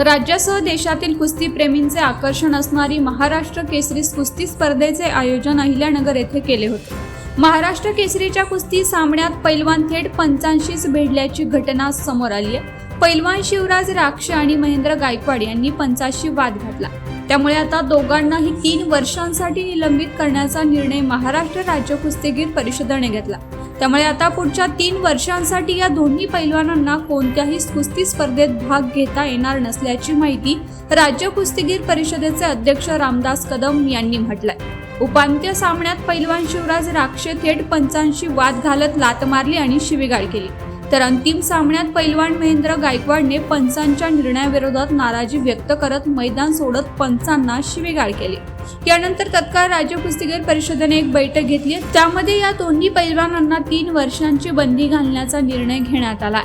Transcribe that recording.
राज्यासह देशातील कुस्तीप्रेमींचे आकर्षण असणारी महाराष्ट्र केसरी कुस्ती स्पर्धेचे आयोजन अहिल्यानगर येथे केले होते। महाराष्ट्र केसरीच्या कुस्ती सामन्यात पैलवान थेट पंचांशीच भिडल्याची घटना समोर आली आहे। पैलवान शिवराज राक्षे आणि महेंद्र गायकवाड यांनी पंचांशी वाद घातला। त्यामुळे आता दोघांनाही 3 वर्षांसाठी निलंबित करण्याचा निर्णय महाराष्ट्र राज्य कुस्तीगीर परिषदेने घेतला। त्यामुळे आता पुढच्या 3 वर्षांसाठी या दोन्ही पैलवानांना कोणत्याही कुस्ती स्पर्धेत भाग घेता येणार नसल्याची माहिती राज्य कुस्तीगीर परिषदेचे अध्यक्ष रामदास कदम यांनी म्हटलंय। उपांत्य सामन्यात पैलवान शिवराज राक्षे थेट पंचांशी वाद घालत लात मारली आणि शिवीगाळ केली, तर अंतिम सामन्यात पैलवान महेंद्र गायकवाडने पंचांच्या निर्णयाविरोधात नाराजी व्यक्त करत मैदान सोडत पंचांना शिवीगाळ केली। यानंतर तत्काळ राज्य कुस्तीगीर परिषदेने एक बैठक घेतली। त्यामध्ये या दोन्ही पैलवानांना 3 वर्षांची बंदी घालण्याचा निर्णय घेण्यात आला।